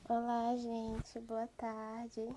Olá, gente, boa tarde.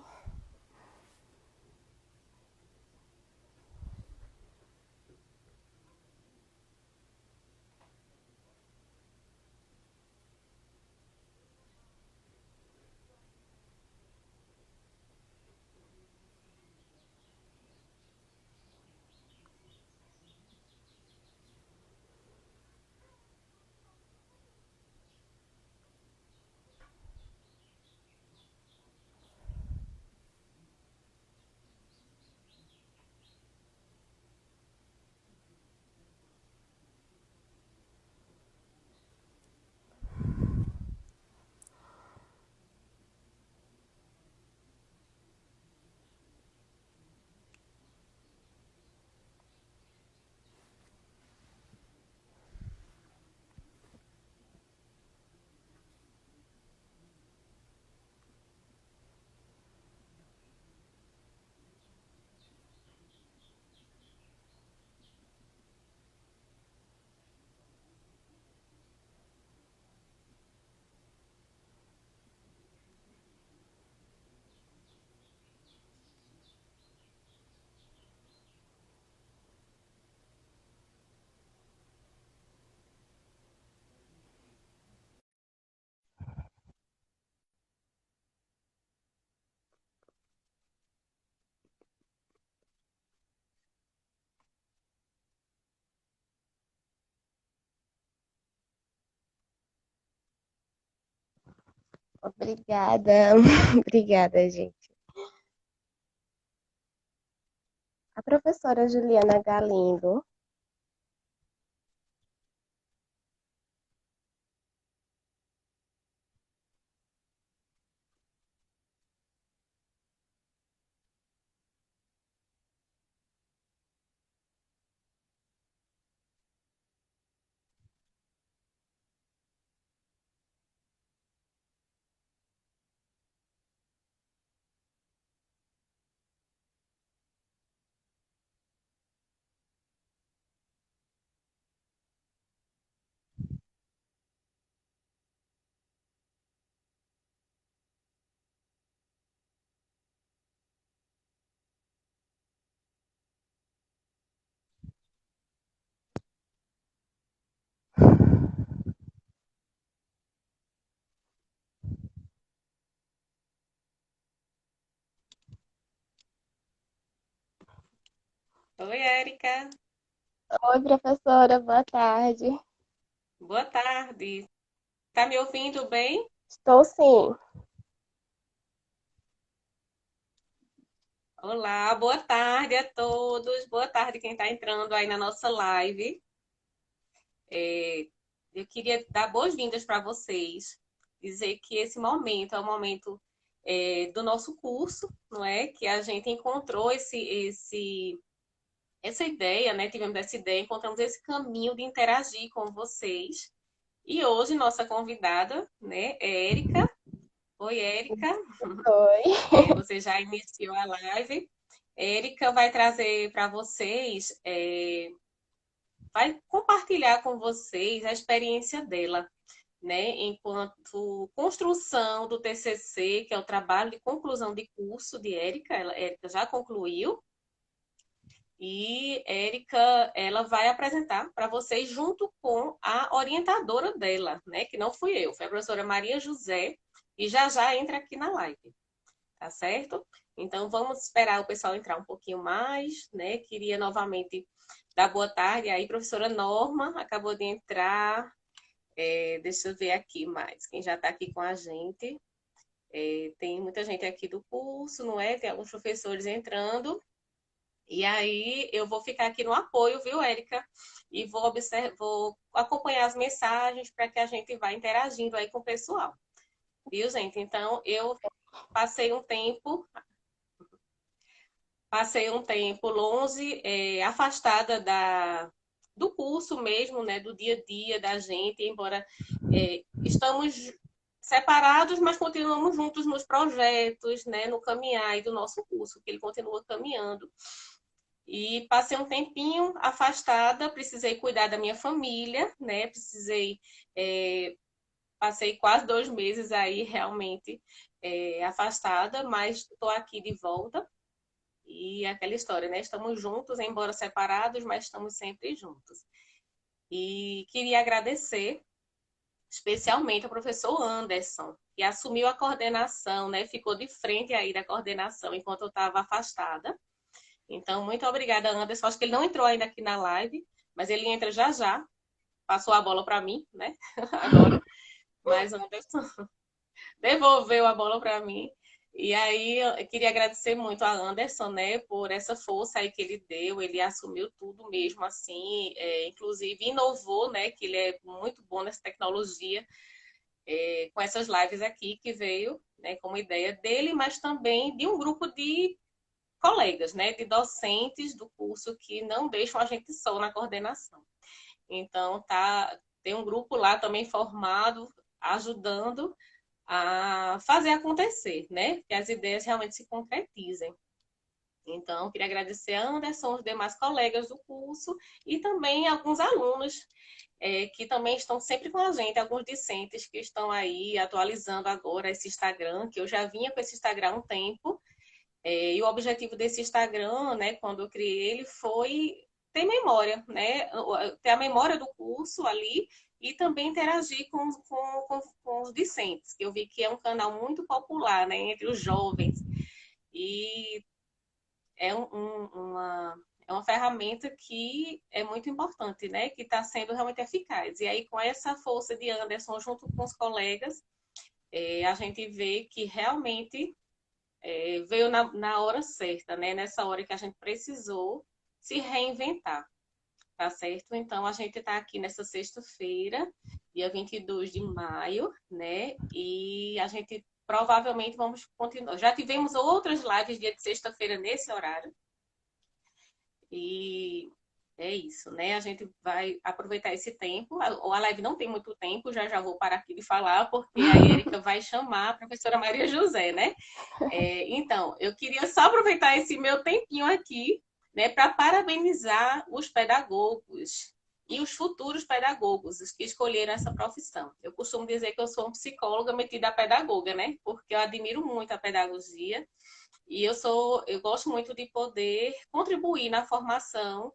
Obrigada, obrigada, gente. A professora Juliana Galindo. Oi, Érica. Oi, professora, boa tarde. Boa tarde. Tá me ouvindo bem? Estou sim. Olá, boa tarde a todos. Boa tarde quem está entrando aí na nossa live. É, eu queria dar boas-vindas para vocês, dizer que esse momento é o momento do nosso curso, não é? Que a gente encontrou essa ideia, né? Tivemos essa ideia, encontramos esse caminho de interagir com vocês. E hoje nossa convidada, né, é Érica. Oi, Érica. Oi. Você já iniciou a live. Érica vai trazer para vocês, vai compartilhar com vocês a experiência dela, né, enquanto construção do TCC, que é o trabalho de conclusão de curso de Érica. Érica já concluiu e Érica, ela vai apresentar para vocês junto com a orientadora dela, né, que não fui eu, foi a professora Maria José, e já já entra aqui na live. Tá certo? Então vamos esperar o pessoal entrar um pouquinho mais, né? Queria novamente dar boa tarde aí, professora Norma, acabou de entrar. Deixa eu ver aqui mais, quem já está aqui com a gente. Tem muita gente aqui do curso, não é? Tem alguns professores entrando. E aí eu vou ficar aqui no apoio, viu, Érica? E vou acompanhar as mensagens para que a gente vá interagindo aí com o pessoal. Viu, gente? Então eu passei um tempo Passei um tempo longe, afastada do curso mesmo, né, do dia a dia da gente, embora estamos separados, mas continuamos juntos nos projetos, né, no caminhar aí do nosso curso, que ele continua caminhando. E passei um tempinho afastada, precisei cuidar da minha família, né, precisei passei quase 2 meses aí realmente afastada, mas estou aqui de volta. E aquela história, né? Estamos juntos, embora separados, mas estamos sempre juntos. E queria agradecer especialmente ao professor Anderson, que assumiu a coordenação, né? Ficou de frente aí da coordenação enquanto eu estava afastada. Então, muito obrigada, Anderson. Acho que ele não entrou ainda aqui na live, mas ele entra já já. Passou a bola para mim, né? Agora. Mas Anderson devolveu a bola para mim. E aí eu queria agradecer muito a Anderson, né, por essa força aí que ele deu. Ele assumiu tudo mesmo assim, inclusive inovou, né, que ele é muito bom nessa tecnologia, com essas lives aqui que veio, né, como ideia dele, mas também de um grupo de colegas, né, de docentes do curso que não deixam a gente só na coordenação. Então, tem um grupo lá também formado, ajudando a fazer acontecer, né? Que as ideias realmente se concretizem. Então, queria agradecer a Anderson, os demais colegas do curso e também alguns alunos que também estão sempre com a gente, alguns discentes que estão aí atualizando agora esse Instagram, que eu já vinha com esse Instagram há um tempo, e o objetivo desse Instagram, né, quando eu criei ele, foi ter memória, né? Ter a memória do curso ali e também interagir com os discentes, que eu vi que é um canal muito popular, né, entre os jovens. E é é uma ferramenta que é muito importante, né? Que está sendo realmente eficaz. E aí, com essa força de Anderson, junto com os colegas, a gente vê que realmente veio na hora certa, né? Nessa hora que a gente precisou se reinventar, tá certo? Então, a gente está aqui nessa sexta-feira, dia 22 de maio, né? E a gente provavelmente vamos continuar. Já tivemos outras lives dia de sexta-feira nesse horário. E é isso, né? A gente vai aproveitar esse tempo. A live não tem muito tempo, já já vou parar aqui de falar, porque a Erika vai chamar a professora Maria José, né? Então, eu queria só aproveitar esse meu tempinho aqui, né, para parabenizar os pedagogos e os futuros pedagogos, os que escolheram essa profissão. Eu costumo dizer que eu sou uma psicóloga metida a pedagoga, né? Porque eu admiro muito a pedagogia e eu gosto muito de poder contribuir na formação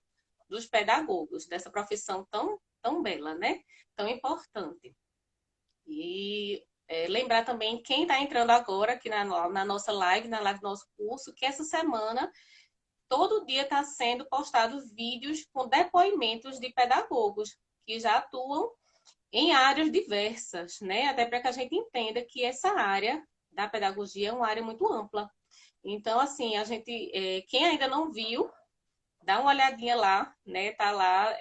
dos pedagogos, dessa profissão tão bela, né? Tão importante. E lembrar também quem está entrando agora aqui na nossa live, na live do nosso curso, que essa semana, todo dia está sendo postado vídeos com depoimentos de pedagogos que já atuam em áreas diversas, né? Até para que a gente entenda que essa área da pedagogia é uma área muito ampla. Então, assim, quem ainda não viu, dá uma olhadinha lá, né? Tá lá,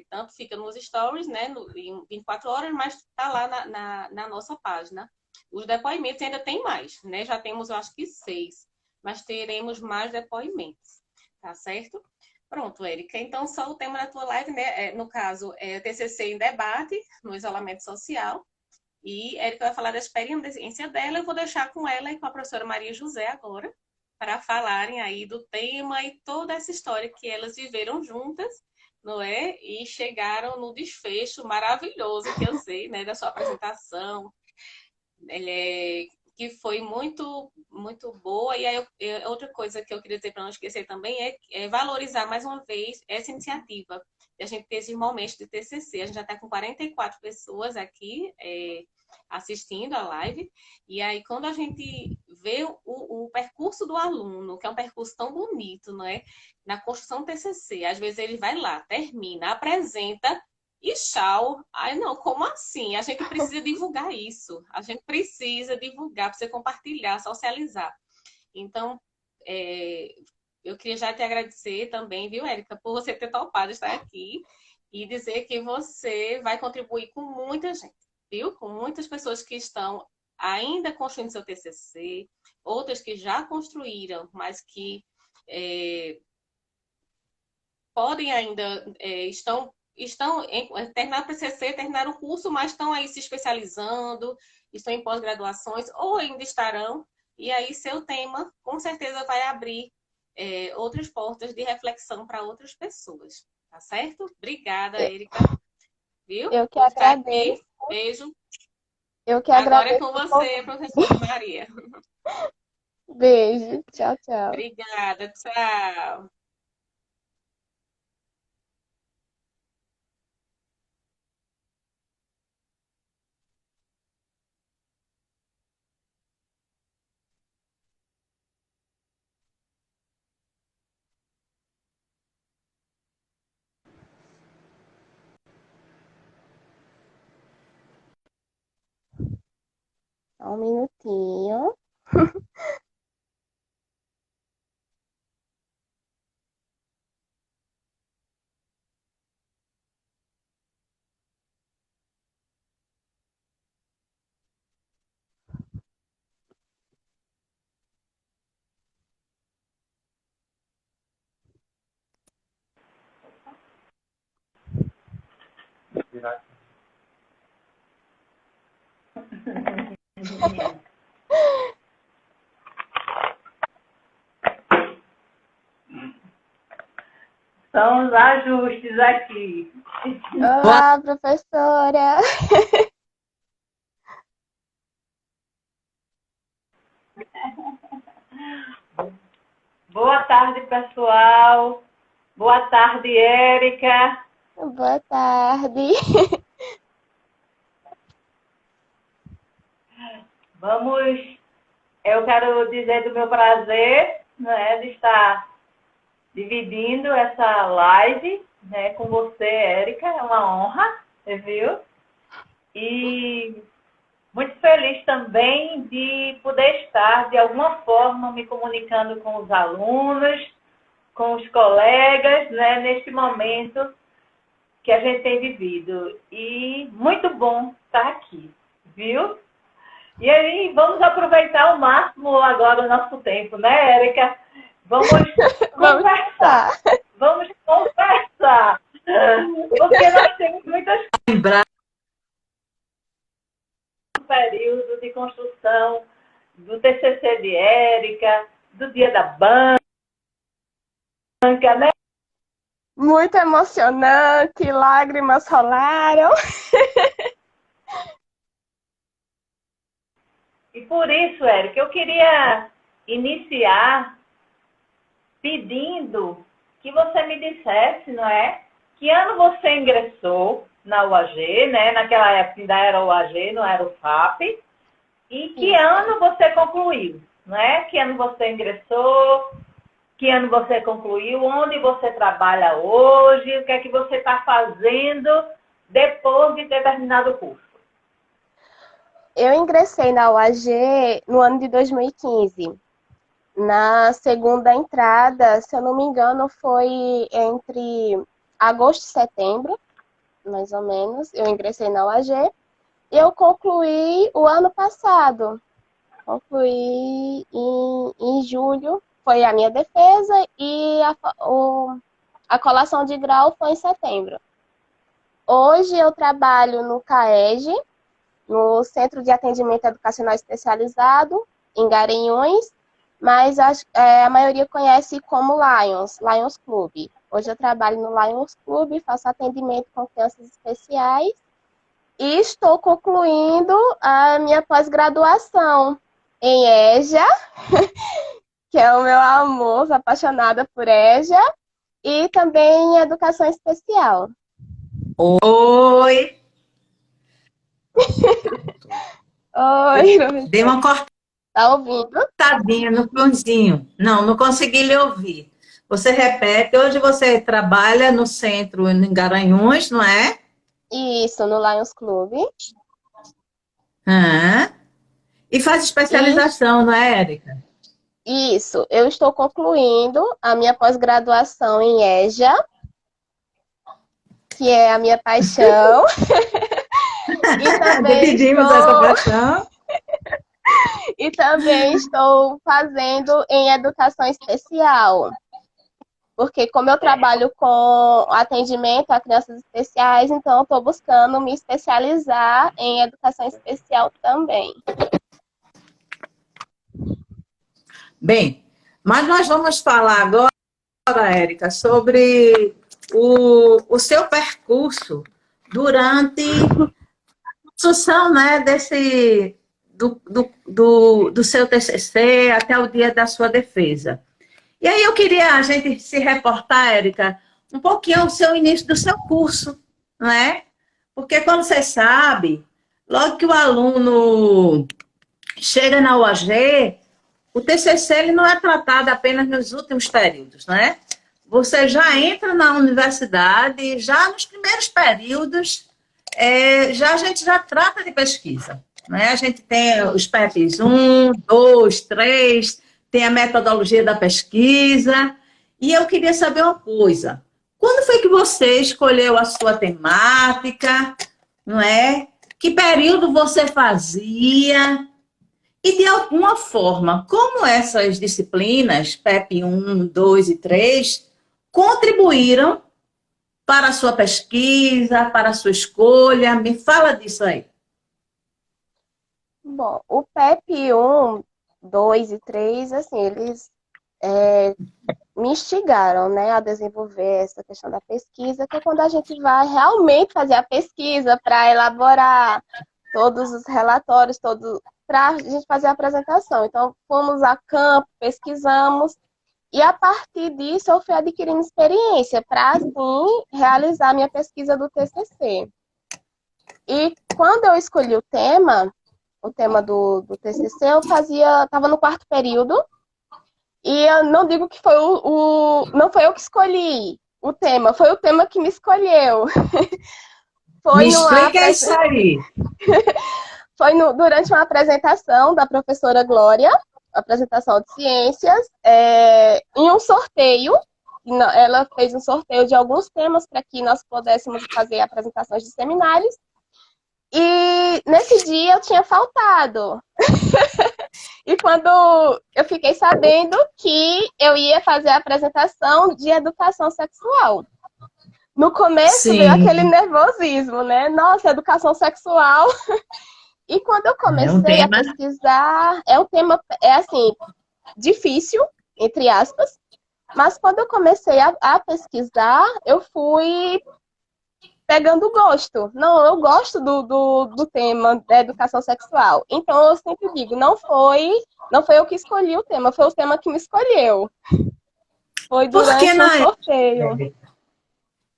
tanto fica nos stories, né? Em 24 horas, mas tá lá na nossa página. Os depoimentos ainda tem mais, né? Já temos, eu acho que 6, mas teremos mais depoimentos, tá certo? Pronto, Érica. Então, só o tema da tua live, né? No caso, é TCC em debate no isolamento social. E Érica vai falar da experiência dela. Eu vou deixar com ela e com a professora Maria José agora, para falarem aí do tema e toda essa história que elas viveram juntas, não é? E chegaram no desfecho maravilhoso que eu sei, né, da sua apresentação, que foi muito boa. E aí, outra coisa que eu queria dizer para não esquecer também é valorizar mais uma vez essa iniciativa de a gente ter esses momentos de TCC. A gente já está com 44 pessoas aqui assistindo a live. E aí, quando a gente vê o percurso do aluno, que é um percurso tão bonito, não é? Na construção do TCC, às vezes ele vai lá, termina, apresenta e tchau. Ai, não, como assim? A gente precisa divulgar isso. A gente precisa divulgar, precisa compartilhar, socializar. Então, eu queria já te agradecer também, viu, Érica, por você ter topado estar aqui e dizer que você vai contribuir com muita gente, viu? Com muitas pessoas que estão ainda construindo seu TCC, outras que já construíram, mas que podem ainda, estão terminaram o TCC, terminaram o curso, mas estão aí se especializando, estão em pós-graduações ou ainda estarão. E aí seu tema, com certeza, vai abrir outras portas de reflexão para outras pessoas. Tá certo? Obrigada, Erika. Viu? Eu que Vou ficar aqui. agradeço. Beijo. Eu que Agora é agradeço com o você, convite. professora Maria. Beijo. Tchau, tchau. Obrigada, tchau. Só um minutinho. São os ajustes aqui. Olá, professora. Boa tarde, pessoal. Boa tarde, Érica. Boa tarde. Eu quero dizer do meu prazer, né, de estar dividindo essa live, né, com você, Érica. É uma honra, você viu? E muito feliz também de poder estar, de alguma forma, me comunicando com os alunos, com os colegas, né, neste momento que a gente tem vivido. E muito bom estar aqui, viu? E aí, vamos aproveitar ao máximo agora o nosso tempo, né, Érica? Vamos Vamos conversar. lá. Vamos conversar. Porque nós temos muitas períodos de construção do TCC de Érica, do Dia da Banca, né? Muito emocionante, lágrimas rolaram. E por isso, Érica, eu queria iniciar pedindo que você me dissesse, não é? Que ano você ingressou na UAG, né? Naquela época ainda era o UAG, não era o FAP. E que Isso. ano você concluiu, não é? Que ano você ingressou? Que ano você concluiu? Onde você trabalha hoje? O que é que você está fazendo depois de ter terminado o curso? Eu ingressei na UAG no ano de 2015. Na segunda entrada, se eu não me engano, foi entre agosto e setembro, mais ou menos. Eu ingressei na UAG e eu concluí o ano passado. Concluí em julho, foi a minha defesa, e a colação de grau foi em setembro. Hoje eu trabalho no CAEG, no Centro de Atendimento Educacional Especializado, em Garanhuns, mas a maioria conhece como Lions Club. Hoje eu trabalho no Lions Club, faço atendimento com crianças especiais e estou concluindo a minha pós-graduação em EJA, que é o meu amor, sou apaixonada por EJA, e também em Educação Especial. Oi, Oi, dei professor. uma Tá ouvindo? cortadinha no finzinho. Não, não consegui lhe ouvir. Você repete, hoje você trabalha no centro em Garanhuns, não é? Isso, no Lions Club. Ah, e faz E especialização, não é, Érica? isso, eu estou concluindo a minha pós-graduação em EJA, que é a minha paixão. E também Dividimos essa estou, paixão. e também estou fazendo em educação especial. Porque como eu trabalho com atendimento a crianças especiais, então estou buscando me especializar em educação especial também. Bem, mas nós vamos falar agora, Érica, sobre o seu percurso durante construção, né, do seu TCC até o dia da sua defesa. E aí eu queria a gente se reportar, Érica, um pouquinho o seu início do seu curso, não é? Porque quando você sabe, logo que o aluno chega na UAG, o TCC ele não é tratado apenas nos últimos períodos, né? Você já entra na universidade, já nos primeiros períodos, a gente já trata de pesquisa, né? A gente tem os PEPs 1, 2, 3, tem a metodologia da pesquisa, e eu queria saber uma coisa. Quando foi que você escolheu a sua temática, não é? Que período você fazia? E, de alguma forma, como essas disciplinas, PEP 1, 2 e 3, contribuíram para a sua pesquisa, para a sua escolha? Me fala disso aí. Bom, o PEP 1, 2 e 3, assim, eles me instigaram, né, a desenvolver essa questão da pesquisa, que é quando a gente vai realmente fazer a pesquisa para elaborar todos os relatórios, para a gente fazer a apresentação. Então, fomos a campo, pesquisamos, e a partir disso eu fui adquirindo experiência para, assim, realizar a minha pesquisa do TCC. E quando eu escolhi o tema do TCC, eu estava no 4º período, e eu não digo que foi não foi eu que escolhi o tema, foi o tema que me escolheu. Me explica isso aí. Foi durante uma apresentação da professora Glória, apresentação de ciências, em um sorteio. Ela fez um sorteio de alguns temas para que nós pudéssemos fazer apresentações de seminários. E nesse dia eu tinha faltado. E quando eu fiquei sabendo que eu ia fazer a apresentação de educação sexual. No começo veio aquele nervosismo, né? Nossa, educação sexual. E quando eu comecei a pesquisar, é um tema, assim, difícil, entre aspas, mas quando eu comecei a pesquisar, eu fui pegando gosto. Não, eu gosto do tema da educação sexual. Então, eu sempre digo, não foi eu que escolhi o tema, foi o tema que me escolheu. Foi durante o sorteio.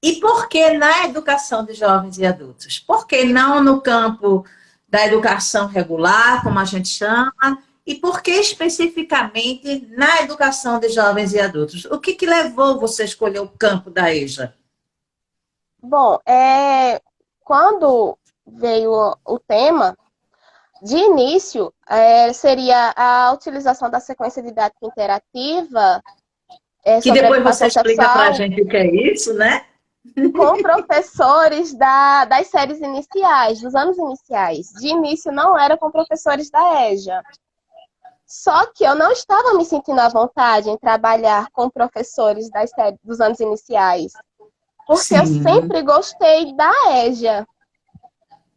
E por que na educação de jovens e adultos? Por que não no campo da educação regular, como a gente chama, e por que especificamente na educação de jovens e adultos? O que levou você a escolher o campo da EJA? Bom, quando veio o tema, de início, seria a utilização da sequência didática interativa. Que depois você explica para a gente o que é isso, né? Com professores das séries iniciais, dos anos iniciais. De início não era com professores da EJA. Só que eu não estava me sentindo à vontade em trabalhar com professores dos anos iniciais. Porque eu sempre gostei da EJA.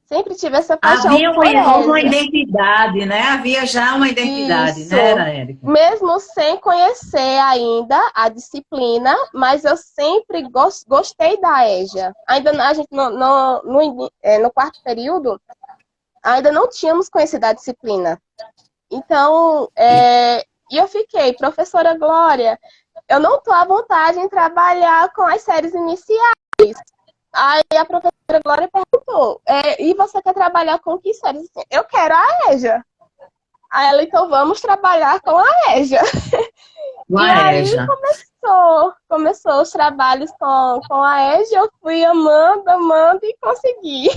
Sempre tive essa paixão por uma identidade, né? Havia já uma identidade, isso, né, Érica? Mesmo sem conhecer ainda a disciplina, mas eu sempre gostei da EJA. Ainda a gente no 4º período, ainda não tínhamos conhecido a disciplina. Então, e eu fiquei, professora Glória, eu não estou à vontade em trabalhar com as séries iniciais. Aí a professora Glória perguntou, e você quer trabalhar com que séries? Eu quero a EJA. Aí ela, então vamos trabalhar com a EJA. E aí começou os trabalhos com a EJA, eu fui amando e consegui.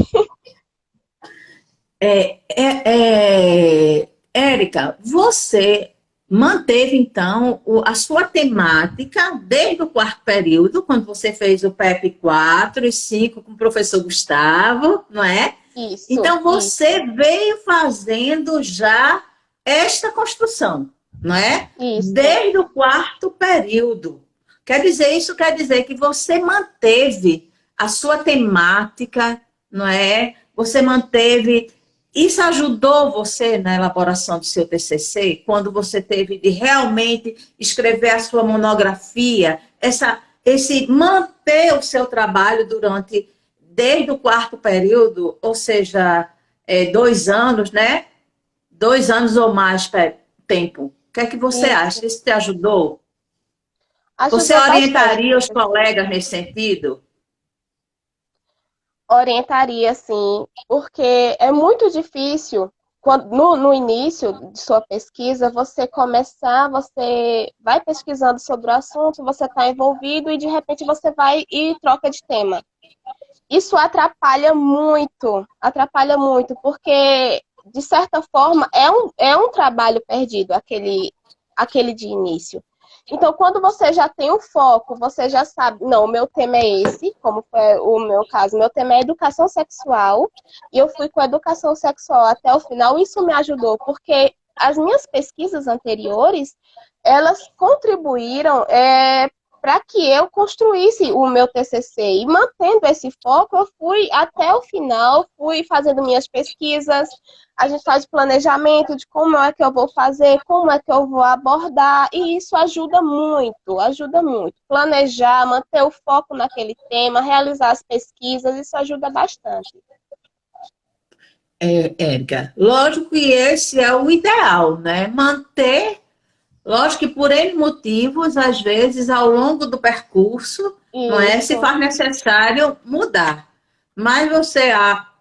Érica, você manteve, então, a sua temática desde o 4º período, quando você fez o PEP 4 e 5 com o professor Gustavo, não é? Isso. Então, você veio fazendo já esta construção, não é? Isso. Desde o 4º período. Isso quer dizer que você manteve a sua temática, não é? Você manteve... Isso ajudou você na elaboração do seu TCC, quando você teve de realmente escrever a sua monografia, esse manter o seu trabalho desde o 4º período, ou seja, 2 anos, né? 2 anos ou mais tempo. O que é que você Isso. acha? Isso te ajudou? Você Ajudou bastante, orientaria os professor. colegas nesse sentido? Orientaria, sim, porque é muito difícil, no início de sua pesquisa, você vai pesquisando sobre o assunto, você está envolvido e de repente você vai e troca de tema. Isso atrapalha muito, porque, de certa forma, é um trabalho perdido, aquele de início. Então, quando você já tem um foco, você já sabe, não, o meu tema é esse, como foi o meu caso, meu tema é educação sexual, e eu fui com educação sexual até o final, isso me ajudou, porque as minhas pesquisas anteriores, elas contribuíram para que eu construísse o meu TCC. E mantendo esse foco, eu fui até o final, fui fazendo minhas pesquisas, a gente faz planejamento de como é que eu vou fazer, como é que eu vou abordar, e isso ajuda muito, ajuda muito. Planejar, manter o foco naquele tema, realizar as pesquisas, isso ajuda bastante. Érica, lógico que esse é o ideal, né? Manter, lógico que por N motivos, às vezes, ao longo do percurso, não é? Se Isso, faz necessário mudar. Mas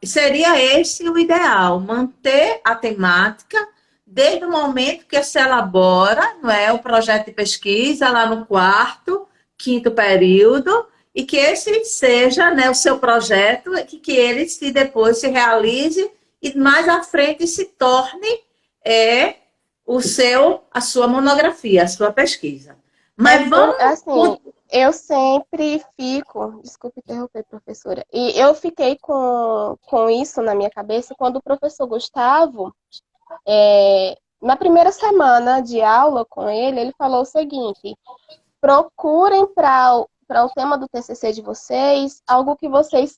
seria esse o ideal, manter a temática desde o momento que se elabora, não é, o projeto de pesquisa lá no quarto, quinto período, e que esse seja, né, o seu projeto, que ele depois se realize e mais à frente se torne é, a sua monografia, a sua pesquisa. Mas vamos. assim, eu sempre fico, desculpe interromper, professora, e eu fiquei com isso na minha cabeça quando o professor Gustavo, na primeira semana de aula com ele, ele falou o seguinte: procurem para o tema do TCC de vocês algo que vocês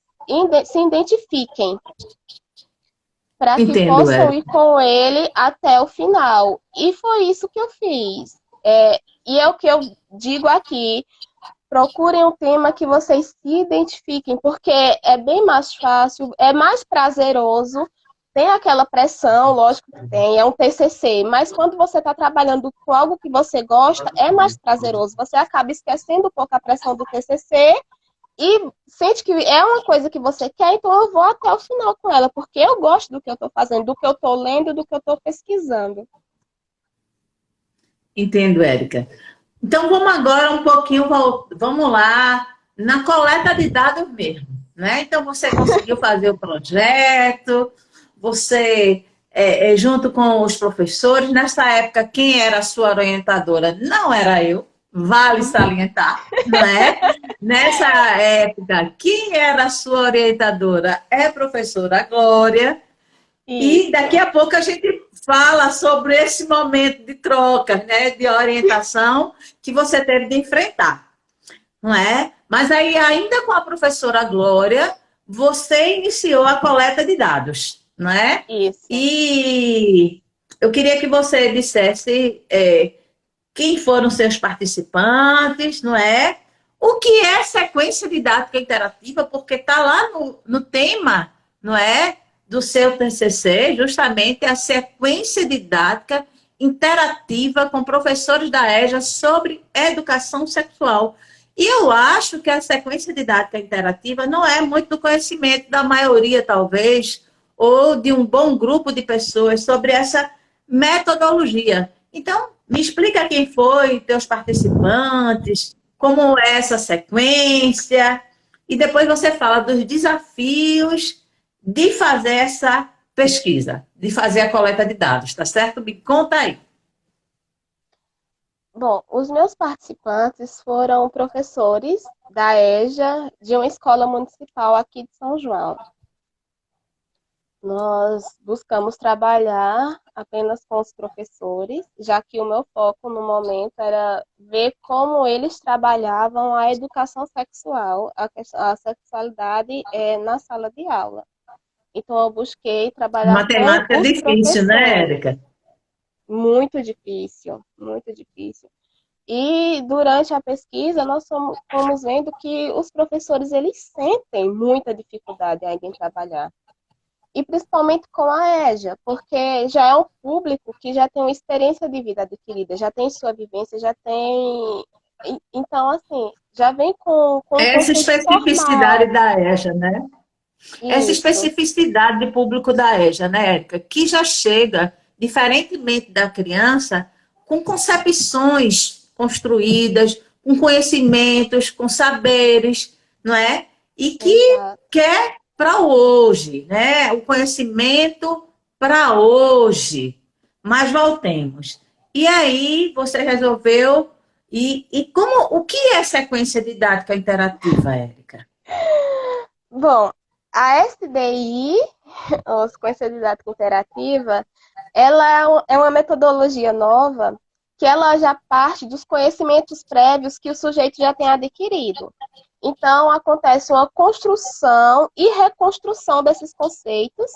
se identifiquem, para que Entendo, possam Érica. ir com ele até o final. E foi isso que eu fiz. E é o que eu digo aqui. Procurem um tema que vocês se identifiquem, porque é bem mais fácil, é mais prazeroso. Tem aquela pressão, lógico que tem, é um TCC, mas quando você está trabalhando com algo que você gosta, é mais prazeroso. Você acaba esquecendo um pouco a pressão do TCC e sente que é uma coisa que você quer, então eu vou até o final com ela, porque eu gosto do que eu estou fazendo, do que eu estou lendo, do que eu estou pesquisando. Entendo, Érica. Então, vamos agora um pouquinho, vamos lá, na coleta de dados mesmo, né? Então, você conseguiu fazer o projeto, você, junto com os professores, nessa época, quem era a sua orientadora? Não era eu, vale salientar, não é? Nessa época, quem era a sua orientadora? É a professora Glória, e daqui Isso. a pouco a gente fala sobre esse momento de troca, né, de orientação que você teve de enfrentar, não é? Mas aí, ainda com a professora Glória, você iniciou a coleta de dados, não é? Isso. E eu queria que você dissesse quem foram seus participantes, não é? O que é sequência didática interativa, porque está lá no tema, não é? Do seu TCC, justamente a sequência didática interativa com professores da EJA sobre educação sexual. E eu acho que a sequência didática interativa não é muito do conhecimento da maioria, talvez, ou de um bom grupo de pessoas sobre essa metodologia. Então, me explica quem foi, teus participantes, como é essa sequência, e depois você fala dos desafios de fazer essa pesquisa, de fazer a coleta de dados, tá certo? Me conta aí. Bom, os meus participantes foram professores da EJA de uma escola municipal aqui de São João. Nós buscamos trabalhar apenas com os professores, já que o meu foco no momento era ver como eles trabalhavam a educação sexual, a sexualidade na sala de aula. Então, eu busquei trabalhar com Matemática é os difícil, né, professores. Érica? Muito difícil, muito difícil. E durante a pesquisa, nós fomos vendo que os professores, eles sentem muita dificuldade ainda em trabalhar. e principalmente com a EJA, porque já é um público que já tem uma experiência de vida adquirida, já tem sua vivência, já tem... Então, assim, já vem com um Essa conceito formado. especificidade da EJA, né? Essa Isso, especificidade de público da EJA, né, Érica? Que já chega, diferentemente da criança, com concepções construídas, com conhecimentos, com saberes, não é? E que exato. quer para hoje, né? O conhecimento para hoje. Mas voltemos. E aí você resolveu. O que é sequência didática interativa, Érica? Bom, a SDI, ou Sequência Didática Interativa, ela é uma metodologia nova que ela já parte dos conhecimentos prévios que o sujeito já tem adquirido. Então, acontece uma construção e reconstrução desses conceitos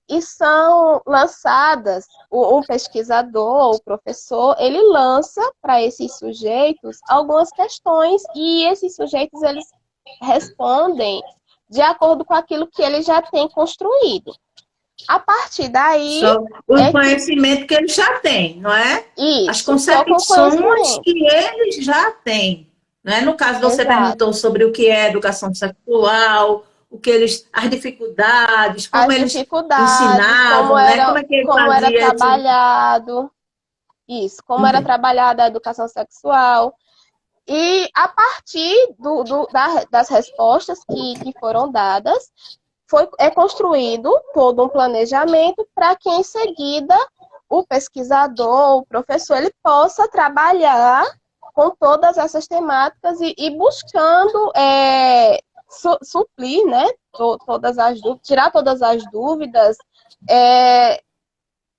e são lançadas, um pesquisador, o professor, ele lança para esses sujeitos algumas questões e esses sujeitos, eles respondem de acordo com aquilo que ele já tem construído. A partir daí, Só o é que conhecimento que ele já tem, não é? As isso, só com concepções conhecimento. que ele já tem. Não é? No caso, você Exato. perguntou sobre o que é educação sexual, as dificuldades, como As eles dificuldades, ensinavam, né? Como é que ele como era fazia isso? trabalhado, isso, como era Entendi. trabalhada a educação sexual. E a partir das respostas que foram dadas, é construído todo um planejamento para que, em seguida, o pesquisador, o professor, ele possa trabalhar com todas essas temáticas e buscando suprir, né, todas as dúvidas, tirar todas as dúvidas,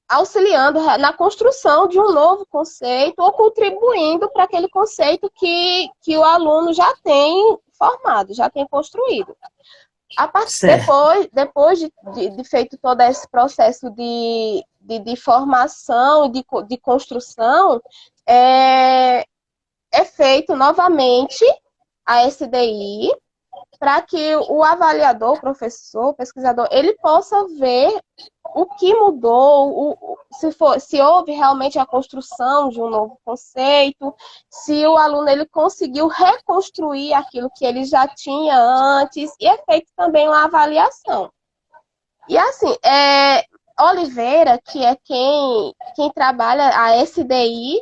auxiliando na construção de um novo conceito ou contribuindo para aquele conceito que o aluno já tem formado, já tem construído. Certo. Depois de feito todo esse processo de formação e de construção, é feito novamente a SDI para que o avaliador, o professor, o pesquisador, ele possa ver o que mudou, se houve realmente a construção de um novo conceito, se o aluno ele conseguiu reconstruir aquilo que ele já tinha antes, e é feito também uma avaliação. E assim, Oliveira, que é quem trabalha a SDI,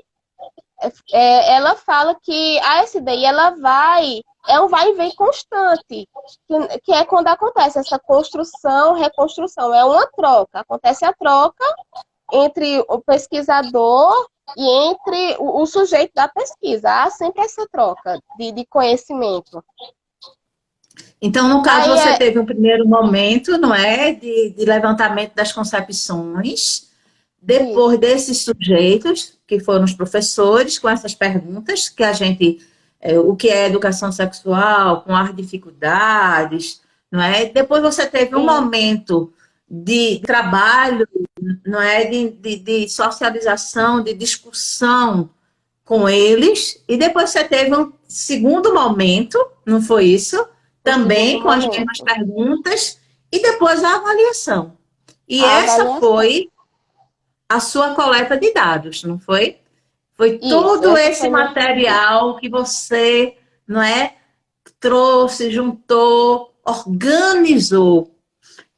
ela fala que a SDI ela é um vai e vem constante, que é quando acontece essa construção, reconstrução, é uma troca, acontece a troca entre o pesquisador e entre o sujeito da pesquisa, há sempre essa troca de conhecimento. Então, no caso, Aí você teve um primeiro momento, não é, de levantamento das concepções, depois isso, desses sujeitos, que foram os professores, com essas perguntas, que a gente, o que é educação sexual, com as dificuldades, não é? Depois você teve um isso. momento de trabalho, não é, de socialização, de discussão com eles, e depois você teve um segundo momento, não foi isso? O segundo Também com as mesmas momento, perguntas, e depois a avaliação. E a essa avaliação. foi a sua coleta de dados, não foi? Foi Isso, todo essa esse foi minha pesquisa. material que você, não é, trouxe, juntou, organizou.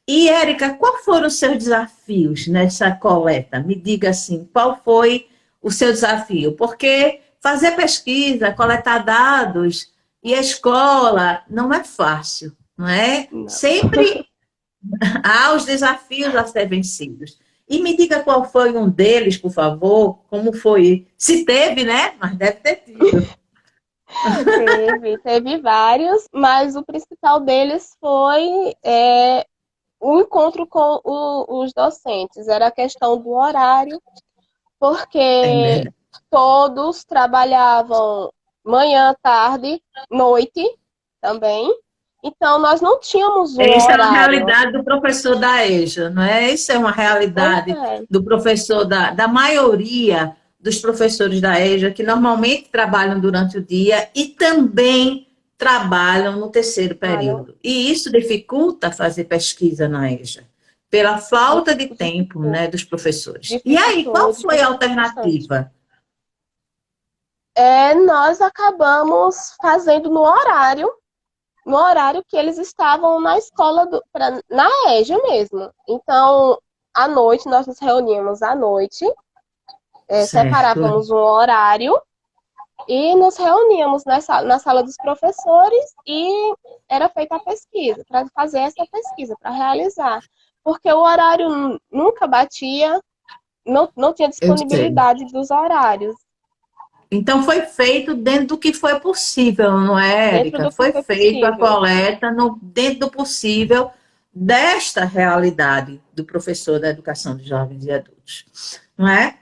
E, Érica, quais foram os seus desafios nessa coleta? Me diga assim, qual foi o seu desafio? Porque fazer pesquisa, coletar dados e a escola não é fácil, não é? Não. Sempre há os desafios a ser vencidos. E me diga qual foi um deles, por favor, como foi? Se teve, né? Mas deve ter tido. Teve vários, mas o principal deles foi o encontro com os docentes. Era a questão do horário, É porque verdade. todos trabalhavam manhã, tarde, noite também. Então, nós não tínhamos um Essa é uma horário. realidade do professor da EJA, não é? Isso é uma Pois realidade é, do professor, da maioria dos professores da EJA, que normalmente trabalham durante o dia e também trabalham no terceiro trabalham. período. E isso dificulta fazer pesquisa na EJA. pela falta de tempo, né, dos professores. E aí, qual foi a alternativa? Nós acabamos fazendo no horário que eles estavam na escola, na EJA mesmo. Então, à noite, nós nos reuníamos à noite, separávamos um horário e nos reuníamos na sala dos professores e era feita a pesquisa, para fazer essa pesquisa, para realizar. Porque o horário nunca batia, não tinha disponibilidade dos horários. Então, foi feito dentro do que foi possível, não é, Érica? Foi feita a coleta dentro do possível desta realidade do professor da educação de jovens e adultos, não é?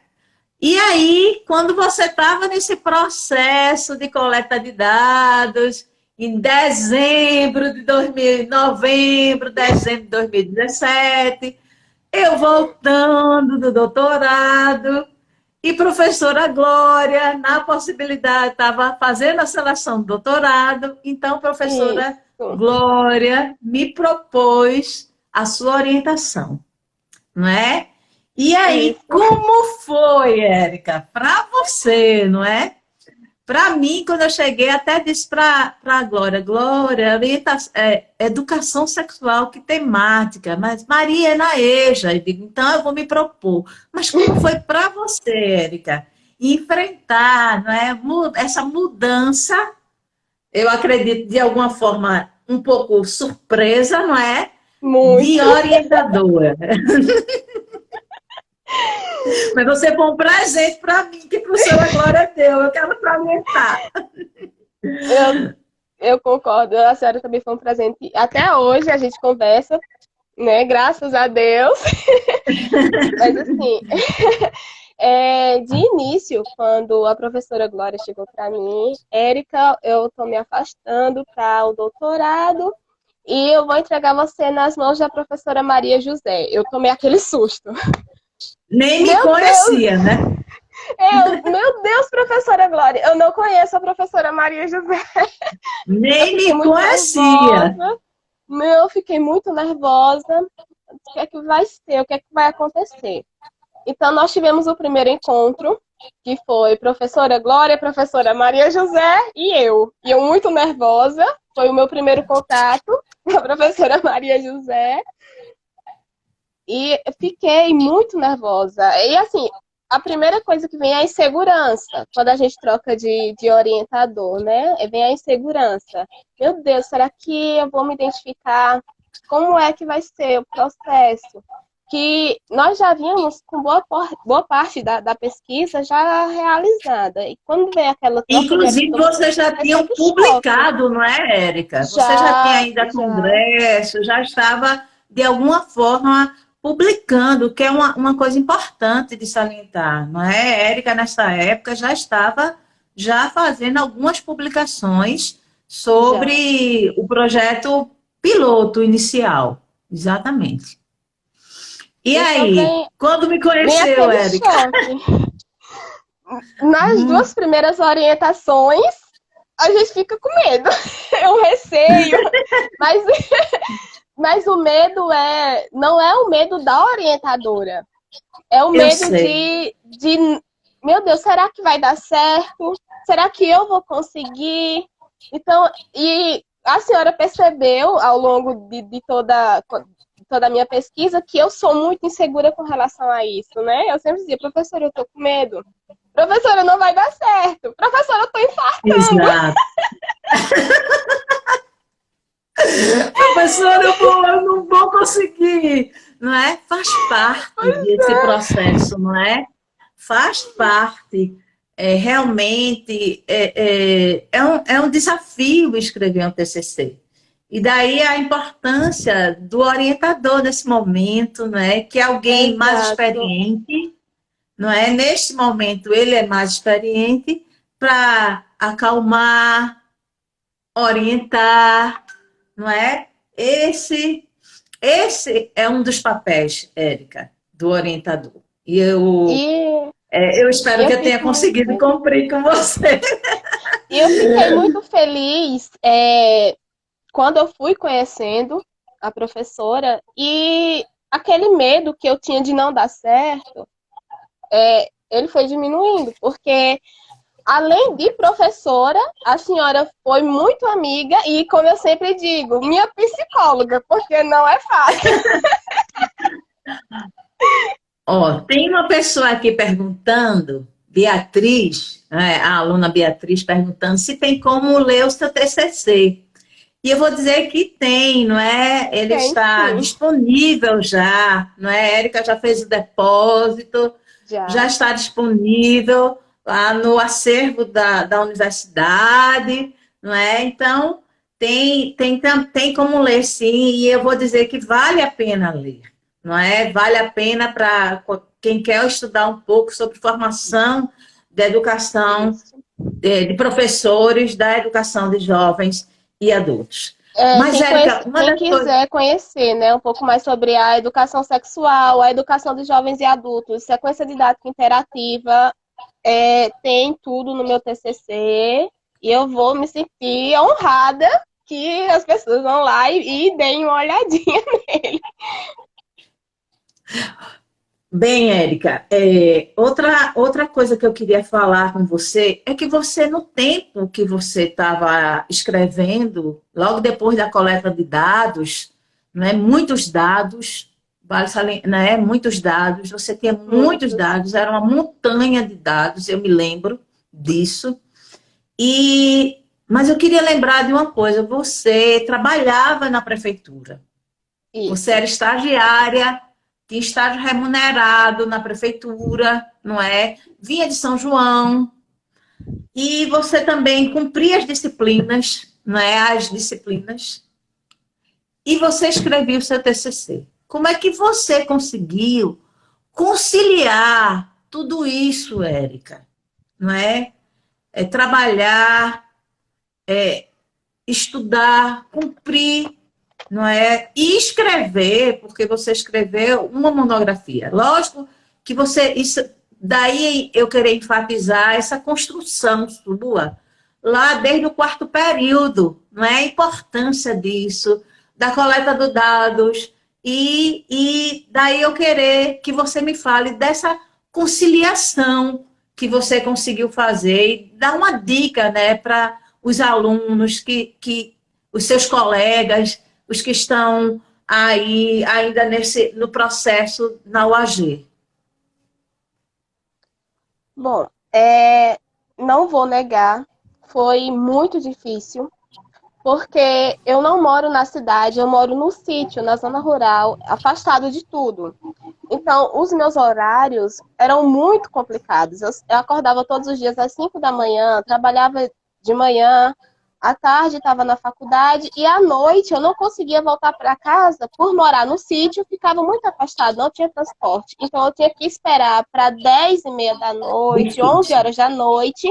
E aí, quando você estava nesse processo de coleta de dados, em dezembro de 2017, eu voltando do doutorado, e professora Glória, na possibilidade, estava fazendo a seleção do doutorado, então professora Glória me propôs a sua orientação, não é? E aí, como foi, Érica, para você, não é? Para mim, quando eu cheguei, até disse para a Glória, educação sexual, que temática, mas Maria é na EJA, eu digo, então eu vou me propor. Mas como foi para você, Érica, enfrentar, não é, essa mudança, eu acredito, de alguma forma, um pouco surpresa, não é? Muito. De orientadora. Mas você foi um presente para mim, que a professora Glória deu. Eu quero fragmentar. Eu concordo. A senhora também foi um presente. Até hoje a gente conversa, né? Graças a Deus. Mas assim, de início, quando a professora Glória chegou para mim, Érica, eu estou me afastando para o doutorado e eu vou entregar você nas mãos da professora Maria José. Eu tomei aquele susto. Nem me conhecia, né? Meu Deus, professora Glória, eu não conheço a professora Maria José. Nem me conhecia. Eu fiquei muito nervosa. O que é que vai ser? O que é que vai acontecer? Então, nós tivemos o primeiro encontro, que foi professora Glória, professora Maria José e eu. E eu muito nervosa. Foi o meu primeiro contato com a professora Maria José. E fiquei muito nervosa. E assim, a primeira coisa que vem é a insegurança. Quando a gente troca de orientador, né? Vem a insegurança. Meu Deus, será que eu vou me identificar? Como é que vai ser o processo? Que nós já vínhamos com boa parte da pesquisa já realizada. E quando vem aquela troca inclusive, vocês já tinham publicado, não é, Érica? Você já tinha ainda congresso, já estava, de alguma forma, publicando, que é uma coisa importante de salientar, não é? Érica, nessa época, já estava fazendo algumas publicações sobre o projeto piloto inicial. Exatamente. E então, aí, quando me conheceu, Érica? Nas duas primeiras orientações, a gente fica com medo. É um receio. Mas o medo não é o medo da orientadora. É o medo de, meu Deus, será que vai dar certo? Será que eu vou conseguir? Então, e a senhora percebeu ao longo de toda a minha pesquisa que eu sou muito insegura com relação a isso, né? Eu sempre dizia, professora, eu tô com medo. Professora, não vai dar certo. Professora, eu tô infartando. Exato. Professora, eu não vou conseguir. Não é? Faz parte desse processo, não é? Faz parte. Realmente é um desafio escrever um TCC. E daí a importância do orientador nesse momento, não é? Que é alguém mais experiente, não é? Neste momento ele é mais experiente para acalmar, orientar, não é? Esse é um dos papéis, Érica, do orientador. E eu espero que eu tenha conseguido cumprir com você. E eu fiquei muito feliz quando eu fui conhecendo a professora e aquele medo que eu tinha de não dar certo, ele foi diminuindo, porque além de professora, a senhora foi muito amiga e, como eu sempre digo, minha psicóloga, porque não é fácil. Ó, tem uma pessoa aqui perguntando, Beatriz, né, a aluna Beatriz perguntando se tem como ler o seu TCC. E eu vou dizer que tem, não é? Ele Tem, está sim. disponível já, não é? A Érica já fez o depósito, já Já. está disponível lá no acervo da universidade, não é? Então, tem como ler, sim, e eu vou dizer que vale a pena ler, não é? Vale a pena para quem quer estudar um pouco sobre formação da educação Isso. de professores da educação de jovens e adultos. Mas, Érica, uma Quem das coisas. quiser conhecer, né, um pouco mais sobre a educação sexual, a educação de jovens e adultos, sequência didática interativa, tem tudo no meu TCC, e eu vou me sentir honrada que as pessoas vão lá e deem uma olhadinha nele. Bem, Érica, outra coisa que eu queria falar com você é que você, no tempo que você estava escrevendo, logo depois da coleta de dados, né, muitos dados, né, muitos dados, você tinha muitos Muitos. dados, era uma montanha de dados, eu me lembro disso. Mas eu queria lembrar de uma coisa, você trabalhava na prefeitura, você Isso. era estagiária, tinha estágio remunerado na prefeitura, não é? Vinha de São João, e você também cumpria as disciplinas, não é? As disciplinas, e você escrevia o seu TCC. Como é que você conseguiu conciliar tudo isso, Érica? Não é? Trabalhar, estudar, cumprir, não é? E escrever, porque você escreveu uma monografia. Lógico que daí eu queria enfatizar essa construção sua, lá desde o quarto período, não é? A importância disso, da coleta de dados, e daí eu querer que você me fale dessa conciliação que você conseguiu fazer e dar uma dica, né, para os alunos, os seus colegas, os que estão aí ainda no processo na UAG. Bom, não vou negar, foi muito difícil, porque eu não moro na cidade, eu moro no sítio, na zona rural, afastado de tudo. Então, os meus horários eram muito complicados. Eu acordava todos os dias às 5 da manhã, trabalhava de manhã, à tarde estava na faculdade, e à noite eu não conseguia voltar para casa por morar no sítio, ficava muito afastado, não tinha transporte. Então, eu tinha que esperar para 10h30 da noite, 11 Difícil. horas da noite,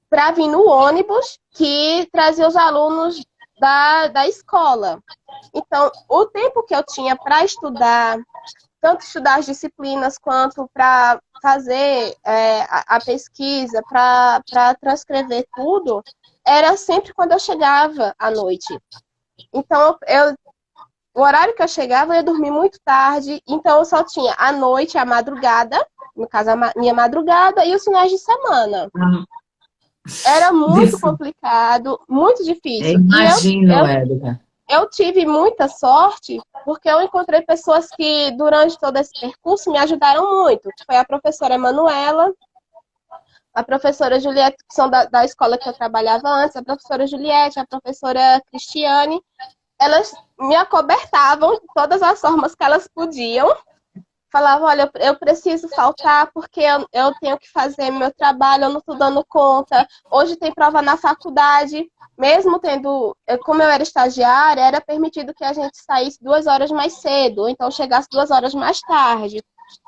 para vir no ônibus que trazia os alunos da escola. Então, o tempo que eu tinha para estudar, tanto estudar as disciplinas quanto para fazer a pesquisa, para transcrever tudo, era sempre quando eu chegava à noite. Então, o horário que eu chegava, eu ia dormir muito tarde, então eu só tinha a noite, a madrugada, no caso, a minha madrugada, e os finais de semana. Era muito complicado, muito difícil. E Imagino, Érica. eu tive muita sorte, porque eu encontrei pessoas que, durante todo esse percurso, me ajudaram muito. Foi a professora Emanuela, a professora Juliette, que são da escola que eu trabalhava antes, a professora Juliette, a professora Cristiane. Elas me acobertavam de todas as formas que elas podiam. Falavam, olha, eu preciso faltar porque eu tenho que fazer meu trabalho, eu não estou dando conta. Hoje tem prova na faculdade, mesmo tendo, como eu era estagiária, era permitido que a gente saísse 2 horas mais cedo, ou então chegasse 2 horas mais tarde,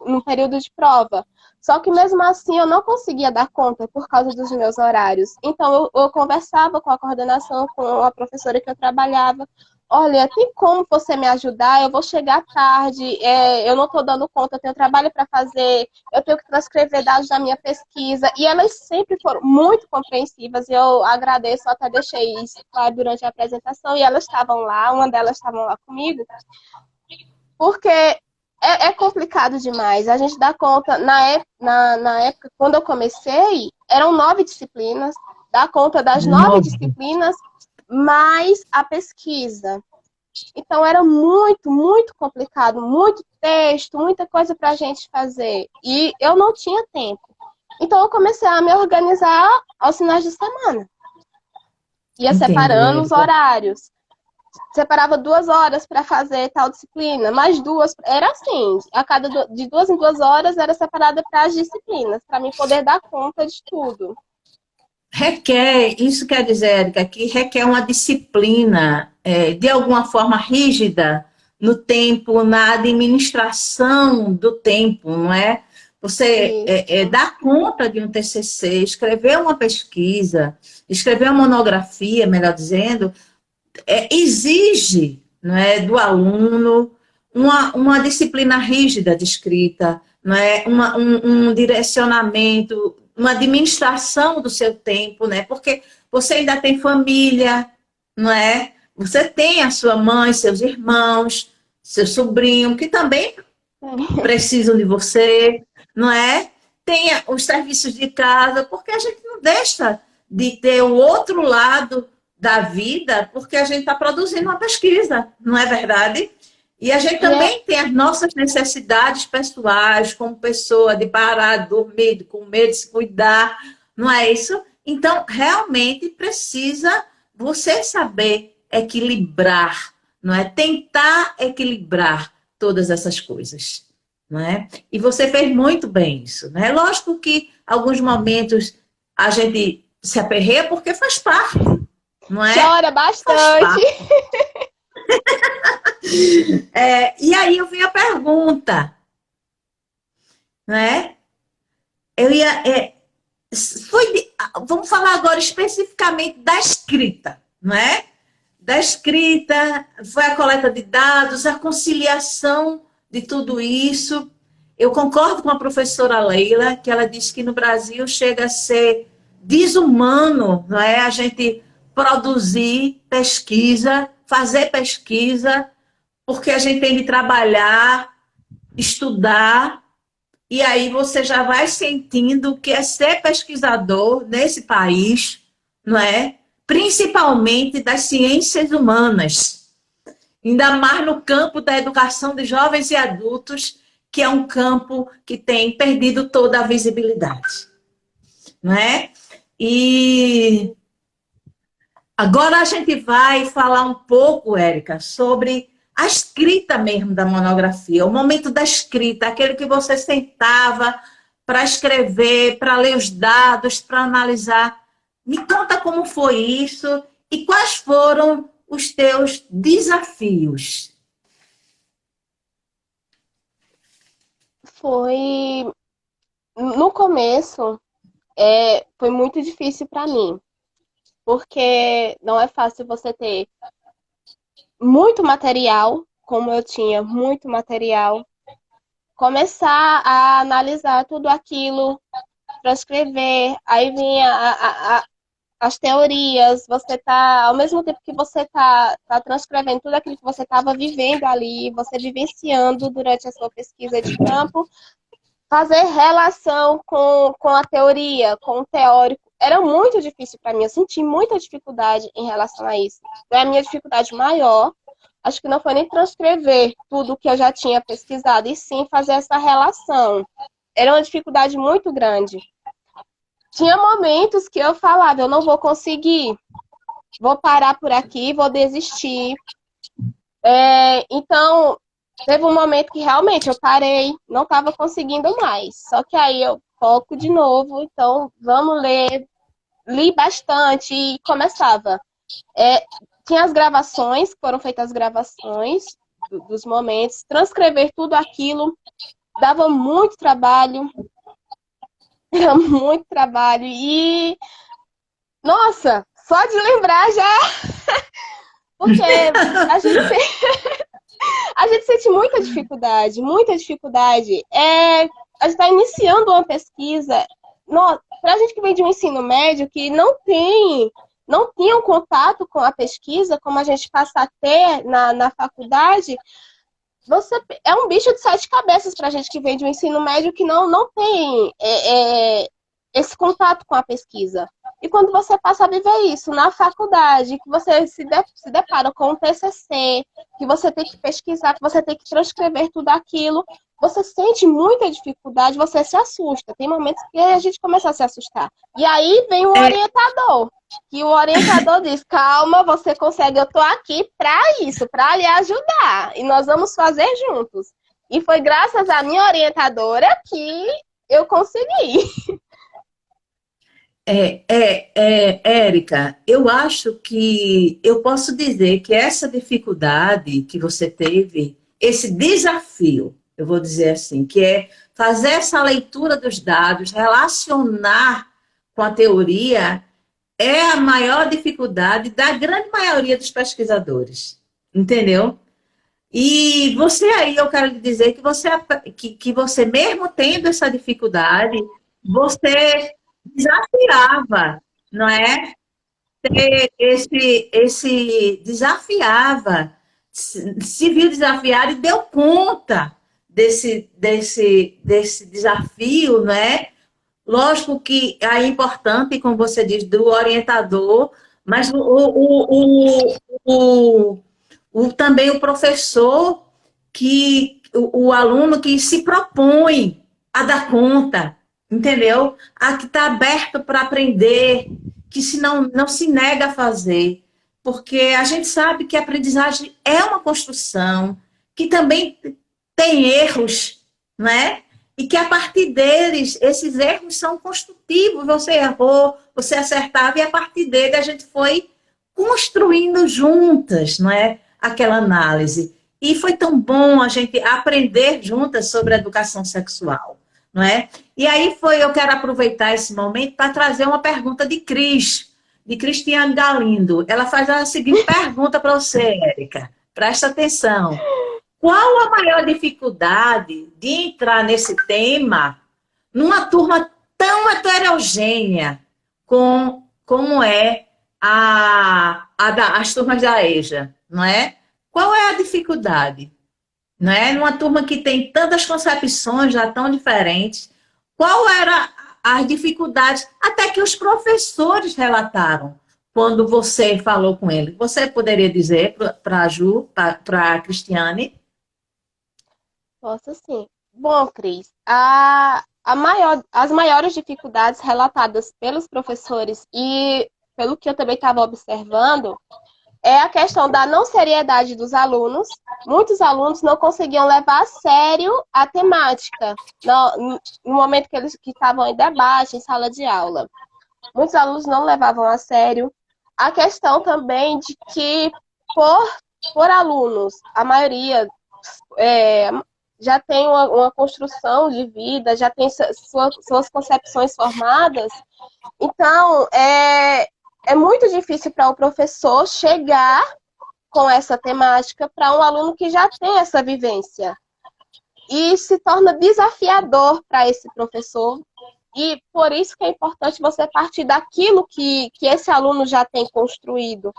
no período de prova. Só que mesmo assim eu não conseguia dar conta por causa dos meus horários. Então eu conversava com a coordenação, com a professora que eu trabalhava. Olha, tem como você me ajudar? Eu vou chegar tarde, eu não estou dando conta, eu tenho trabalho para fazer, eu tenho que transcrever dados da minha pesquisa. E elas sempre foram muito compreensivas, e eu agradeço, até deixei isso claro durante a apresentação, e elas estavam lá, uma delas estava lá comigo, porque é complicado demais. A gente dá conta, na época, quando eu comecei, eram 9 disciplinas, dá conta das 9 disciplinas, mais a pesquisa. Então, era muito, muito complicado, muito texto, muita coisa para a gente fazer. E eu não tinha tempo. Então, eu comecei a me organizar aos finais de semana. Ia separando os horários. Separava 2 horas para fazer tal disciplina, mais 2. Era assim, de 2 em 2 horas era separada para as disciplinas, para mim poder dar conta de tudo. Isso quer dizer, Érica, que requer uma disciplina de alguma forma rígida no tempo, na administração do tempo, não é? Você dar conta de um TCC, escrever uma pesquisa, escrever uma monografia, melhor dizendo, exige, não é, do aluno uma disciplina rígida de escrita, não é? Um direcionamento, uma administração do seu tempo, né? Porque você ainda tem família, não é? Você tem a sua mãe, seus irmãos, seu sobrinho, que também precisam de você, não é? Tem os serviços de casa, porque a gente não deixa de ter o outro lado da vida, porque a gente está produzindo uma pesquisa, não é verdade? E a gente também tem as nossas necessidades pessoais, como pessoa, de parar, de dormir, de comer, de se cuidar, não é isso? Então, realmente precisa você saber equilibrar, não é? Tentar equilibrar todas essas coisas, não é? E você fez muito bem isso, né? Lógico que alguns momentos a gente se aperreia porque faz parte, não é? Chora bastante. E aí eu vi a pergunta, né? Vamos falar agora especificamente da escrita, não é? Da escrita, foi a coleta de dados, a conciliação de tudo isso. Eu concordo com a professora Leila, que ela disse que no Brasil chega a ser desumano, não é? A gente produzir pesquisa, fazer pesquisa, porque a gente tem de trabalhar, estudar, e aí você já vai sentindo o que é ser pesquisador nesse país, não é? Principalmente das ciências humanas, ainda mais no campo da educação de jovens e adultos, que é um campo que tem perdido toda a visibilidade, não é? E agora a gente vai falar um pouco, Érica, sobre a escrita mesmo da monografia, o momento da escrita, aquele que você sentava para escrever, para ler os dados, para analisar. Me conta como foi isso e quais foram os teus desafios. Foi... No começo, foi muito difícil para mim, porque não é fácil você ter muito material, como eu tinha muito material, começar a analisar tudo aquilo, transcrever, aí vinha as teorias, você tá, ao mesmo tempo que você tá transcrevendo tudo aquilo que você estava vivendo ali, você vivenciando durante a sua pesquisa de campo, fazer relação com a teoria, com o teórico, era muito difícil para mim. Eu senti muita dificuldade em relação a isso. Foi a minha dificuldade maior. Acho que não foi nem transcrever tudo que eu já tinha pesquisado, e sim fazer essa relação. Era uma dificuldade muito grande. Tinha momentos que eu falava, eu não vou conseguir, vou parar por aqui, vou desistir. Então, teve um momento que realmente eu parei, não estava conseguindo mais. Só que aí eu foco de novo, então vamos ler. Li bastante e começava. Tinha as gravações, foram feitas as gravações dos momentos, transcrever tudo aquilo, dava muito trabalho. Era muito trabalho. E, nossa, só de lembrar já... Porque a gente sente muita dificuldade, muita dificuldade. A gente está iniciando uma pesquisa. Para a gente que vem de um ensino médio, que não tinha um contato com a pesquisa, como a gente passa a ter na faculdade, é um bicho de sete cabeças para a gente que vem de um ensino médio que não tem esse contato com a pesquisa. E quando você passa a viver isso na faculdade, que você se depara com um TCC, que você tem que pesquisar, que você tem que transcrever tudo aquilo, você sente muita dificuldade, você se assusta. Tem momentos que a gente começa a se assustar. E aí vem o orientador, que o orientador diz, calma, você consegue, eu tô aqui para isso, para lhe ajudar. E nós vamos fazer juntos. E foi graças à minha orientadora que eu consegui. Érica, eu acho que eu posso dizer que essa dificuldade que você teve, esse desafio, eu vou dizer assim, que é fazer essa leitura dos dados, relacionar com a teoria, é a maior dificuldade da grande maioria dos pesquisadores, entendeu? E você aí, eu quero lhe dizer que você mesmo tendo essa dificuldade, você desafiava, não é? Esse desafiava, se viu desafiado e deu conta desse desafio, não é? Lógico que é importante, como você diz, do orientador, mas também o professor, o aluno que se propõe a dar conta, entendeu? A que está aberto para aprender, que se não se nega a fazer, porque a gente sabe que a aprendizagem é uma construção, que também tem erros, né? E que a partir deles, esses erros são construtivos. Você errou, você acertava, e a partir dele a gente foi construindo juntas, não é? Aquela análise. E foi tão bom a gente aprender juntas sobre a educação sexual, não é? E aí eu quero aproveitar esse momento para trazer uma pergunta de Cristiane Galindo. Ela faz a seguinte pergunta para você, Érica. Presta atenção. Qual a maior dificuldade de entrar nesse tema numa turma tão heterogênea como é as turmas da EJA, não é? Qual é a dificuldade? Não é? Numa turma que tem tantas concepções já tão diferentes, qual era as dificuldades, até que os professores relataram quando você falou com ele? Você poderia dizer para a Ju, para a Cristiane? Posso sim. Bom, Cris, as maiores dificuldades relatadas pelos professores e pelo que eu também estava observando é a questão da não seriedade dos alunos. Muitos alunos não conseguiam levar a sério a temática no momento que eles estavam em debate, em sala de aula. Muitos alunos não levavam a sério. A questão também de que, por alunos, a maioria já tem uma construção de vida, já tem suas concepções formadas. Então, é muito difícil para o professor chegar com essa temática para um aluno que já tem essa vivência. E se torna desafiador para esse professor. E por isso que é importante você partir daquilo que esse aluno já tem construído.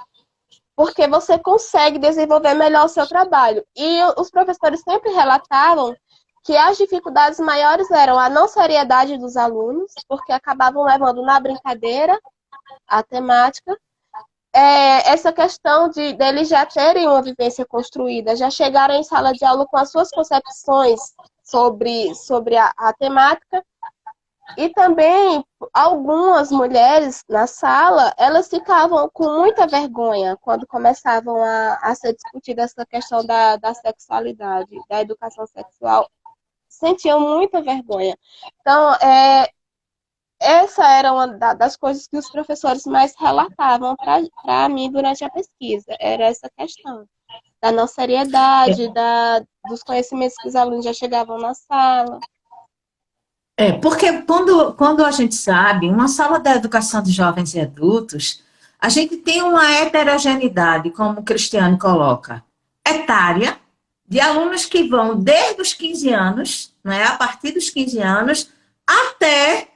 Porque você consegue desenvolver melhor o seu trabalho. E os professores sempre relatavam que as dificuldades maiores eram a não seriedade dos alunos, porque acabavam levando na brincadeira a temática. Essa questão deles já terem uma vivência construída, já chegaram em sala de aula com as suas concepções sobre a temática. E também, algumas mulheres na sala, elas ficavam com muita vergonha quando começavam a ser discutida essa questão da sexualidade, da educação sexual. Sentiam muita vergonha. Então, essa era uma das coisas que os professores mais relatavam para mim durante a pesquisa. Era essa questão da não seriedade, dos conhecimentos que os alunos já chegavam na sala. Porque quando a gente sabe, uma sala da educação de jovens e adultos, a gente tem uma heterogeneidade, como o Cristiano coloca, etária, de alunos que vão desde os 15 anos, né, a partir dos 15 anos, até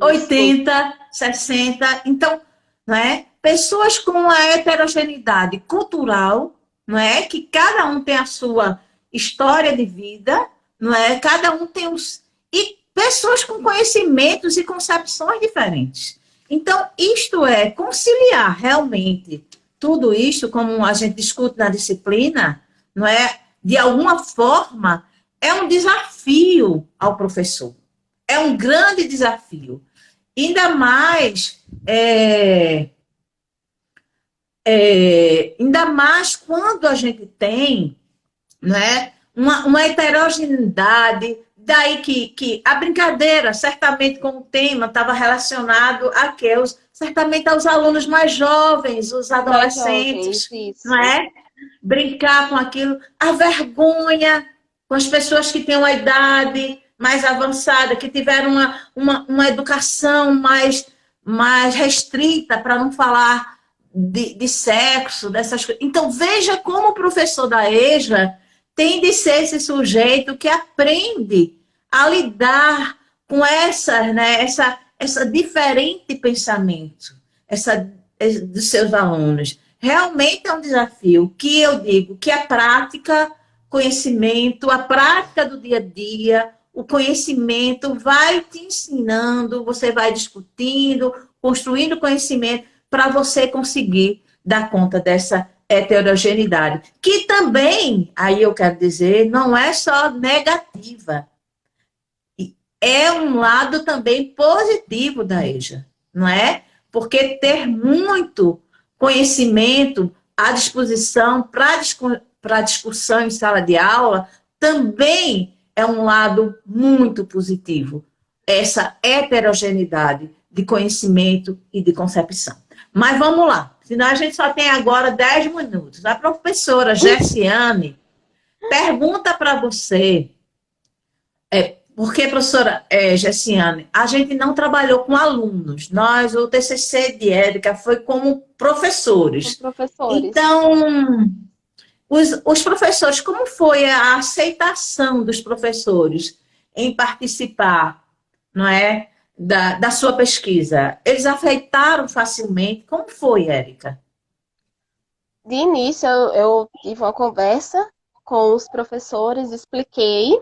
80, 60. Então, né, pessoas com uma heterogeneidade cultural, não é? Que cada um tem a sua história de vida, não é? Cada um tem os... E pessoas com conhecimentos e concepções diferentes. Então, isto é conciliar realmente tudo isso, como a gente discute na disciplina, não é? De alguma forma, é um desafio ao professor. É um grande desafio. Ainda mais, ainda mais quando a gente tem, né, uma heterogeneidade, daí que a brincadeira, certamente com o tema, estava relacionado certamente aos alunos mais jovens, os adolescentes, isso. não é? Brincar com aquilo, a vergonha com as pessoas que têm uma idade mais avançada, que tiveram uma educação mais restrita, para não falar de sexo, dessas coisas. Então, veja como o professor da EJA tem de ser esse sujeito que aprende a lidar com essa diferente pensamento dos seus alunos. Realmente é um desafio que eu digo que a prática, conhecimento, a prática do dia a dia, o conhecimento vai te ensinando, você vai discutindo, construindo conhecimento para você conseguir dar conta dessa heterogeneidade. Que também, aí eu quero dizer, não é só negativa. É um lado também positivo da EJA, não é? Porque ter muito conhecimento à disposição para discussão em sala de aula também é um lado muito positivo. Essa heterogeneidade de conhecimento e de concepção. Mas vamos lá, senão a gente só tem agora 10 minutos. A professora Gessiane pergunta para você, porque, professora Gessiane, a gente não trabalhou com alunos, nós, o TCC de Érica foi como professores. Com professores. Então, os professores, como foi a aceitação dos professores em participar, não é, da sua pesquisa? Eles aceitaram facilmente? Como foi, Érica? De início, eu tive uma conversa com os professores, expliquei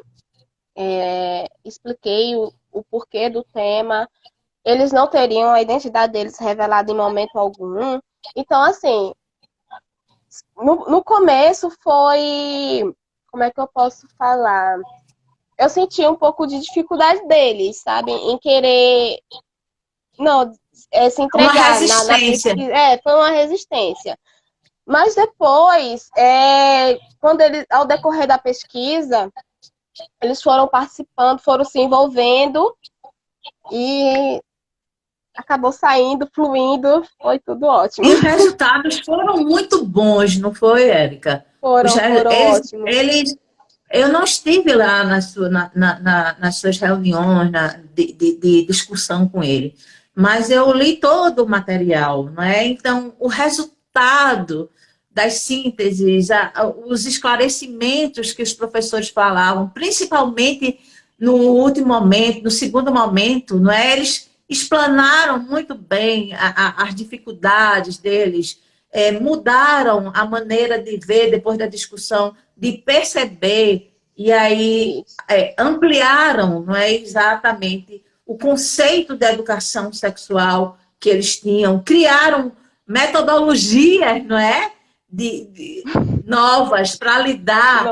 o porquê do tema. Eles não teriam a identidade deles revelada em momento algum. Então, assim, no começo foi... Como é que eu posso falar? Eu senti um pouco de dificuldade deles, sabe? Em querer... Não, se entregar Uma resistência. na pesquisa. Foi uma resistência. Mas depois, ao decorrer da pesquisa, eles foram participando, foram se envolvendo e acabou saindo, fluindo, foi tudo ótimo. E os resultados foram muito bons, não foi, Érica? Foram ótimos. Eu não estive lá nas suas reuniões de discussão com ele, mas eu li todo o material, não é? Então, o resultado das sínteses, os esclarecimentos que os professores falavam, principalmente no último momento, no segundo momento, não é? Eles explanaram muito bem as dificuldades deles, mudaram a maneira de ver depois da discussão, de perceber, e aí ampliaram, não é, exatamente o conceito da educação sexual que eles tinham, criaram metodologias, não é, novas para lidar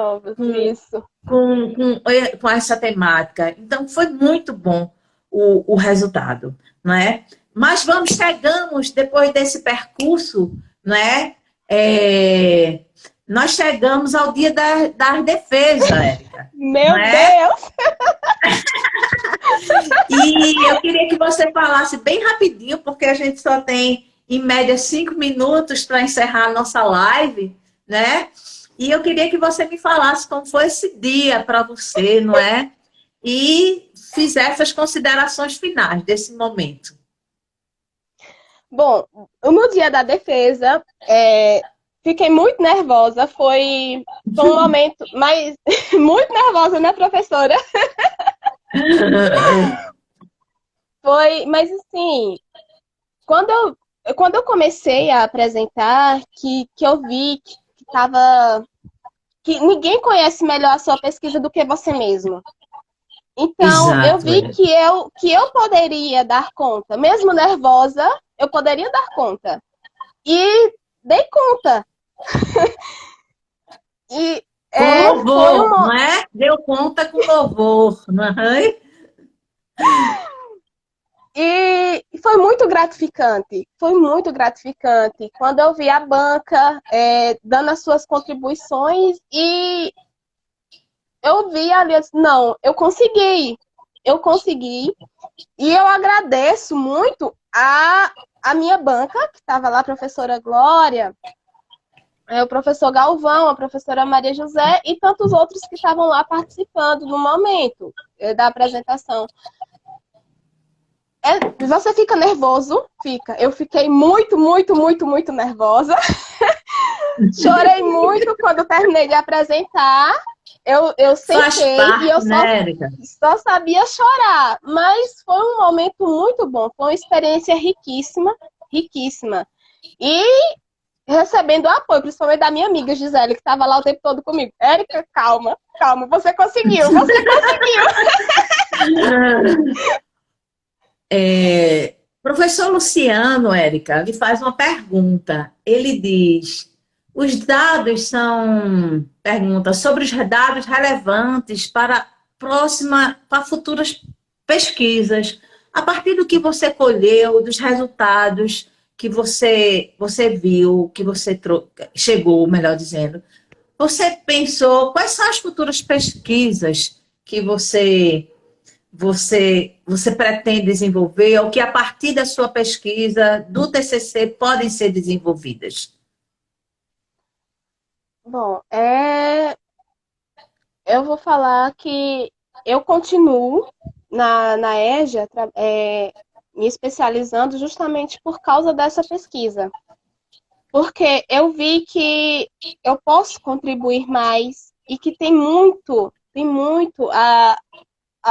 com essa temática. Então, foi muito bom o resultado, não é? Mas chegamos, depois desse percurso, não é? Nós chegamos ao dia da defesa, Érica. Meu Deus! E eu queria que você falasse bem rapidinho, porque a gente só tem, em média, 5 minutos para encerrar a nossa live, né? E eu queria que você me falasse como foi esse dia para você, não é? E fizesse as considerações finais desse momento. Bom, no dia da defesa, fiquei muito nervosa. Foi um momento, mas muito nervosa, né, professora? Mas assim, quando eu comecei a apresentar, que eu vi que que ninguém conhece melhor a sua pesquisa do que você mesmo. Então, eu Exato, vi que eu poderia dar conta. Mesmo nervosa, eu poderia dar conta. E dei conta. E com foi louvor, não é? Deu conta com louvor, não é? E foi muito gratificante. Foi muito gratificante. Quando eu vi a banca dando as suas contribuições e eu vi ali, eu disse, não, eu consegui. Eu consegui. E eu agradeço muito a minha banca, que estava lá, a professora Glória, o professor Galvão, a professora Maria José e tantos outros que estavam lá participando no momento da apresentação. Você fica nervoso? Fica. Eu fiquei muito, muito, muito, muito nervosa. Chorei muito quando terminei de apresentar. Eu Faz sentei parte, e eu né, Érica? só sabia chorar. Mas foi um momento muito bom. Foi uma experiência riquíssima, riquíssima. E recebendo apoio, principalmente da minha amiga Gisele, que estava lá o tempo todo comigo. Érica, calma, calma, você conseguiu, você conseguiu. Professor Luciano, Érica, lhe faz uma pergunta. Ele diz: os dados são perguntas sobre os dados relevantes para futuras pesquisas. A partir do que você colheu, dos resultados que você viu, que você chegou, melhor dizendo, você pensou quais são as futuras pesquisas que você pretende desenvolver ou que a partir da sua pesquisa do TCC podem ser desenvolvidas? Bom, eu vou falar que eu continuo na EJA me especializando justamente por causa dessa pesquisa. Porque eu vi que eu posso contribuir mais e que tem muito a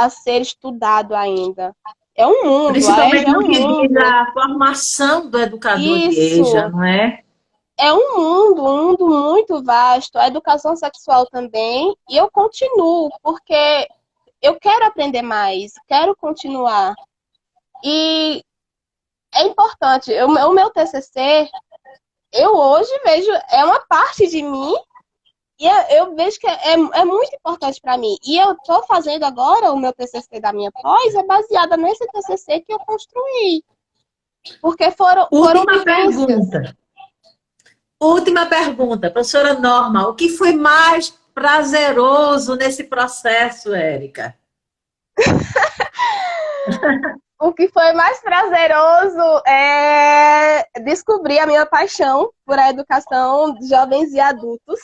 ser estudado ainda. É um mundo, a Principalmente EJA é no um que diz mundo. a formação do educador de EJA, Isso, não é? é um mundo muito vasto. A educação sexual também. E eu continuo, porque eu quero aprender mais, quero continuar. E é importante. O meu TCC, eu hoje vejo, é uma parte de mim. E eu vejo que é muito importante para mim. E eu estou fazendo agora o meu TCC da minha pós, é baseada nesse TCC que eu construí. Porque foram vivências. Última pergunta, professora Norma, o que foi mais prazeroso nesse processo, Érica? O que foi mais prazeroso é descobrir a minha paixão por a educação de jovens e adultos.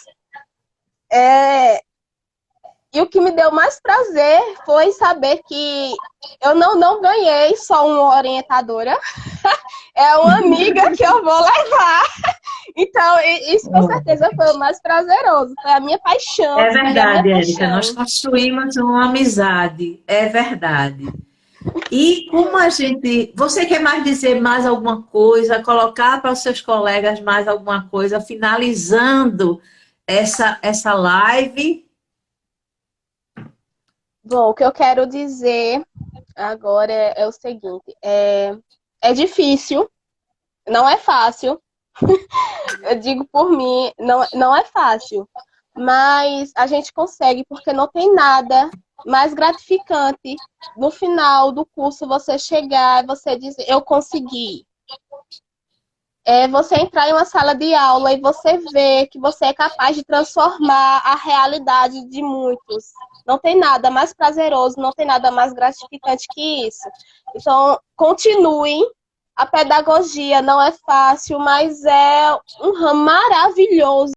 E o que me deu mais prazer foi saber que eu não ganhei só uma orientadora, é uma amiga que eu vou levar. Então, isso com certeza foi o mais prazeroso, foi a minha paixão. É verdade, Érica, nós construímos uma amizade, é verdade. E como a gente... Você quer mais dizer mais alguma coisa, colocar para os seus colegas mais alguma coisa, finalizando essa live? Bom, o que eu quero dizer agora é o seguinte, é difícil, não é fácil, eu digo por mim, não é fácil, mas a gente consegue, porque não tem nada mais gratificante no final do curso você chegar e você dizer, eu consegui. É você entrar em uma sala de aula e você ver que você é capaz de transformar a realidade de muitos. Não tem nada mais prazeroso, não tem nada mais gratificante que isso. Então, continuem. A pedagogia não é fácil, mas é um ramo maravilhoso.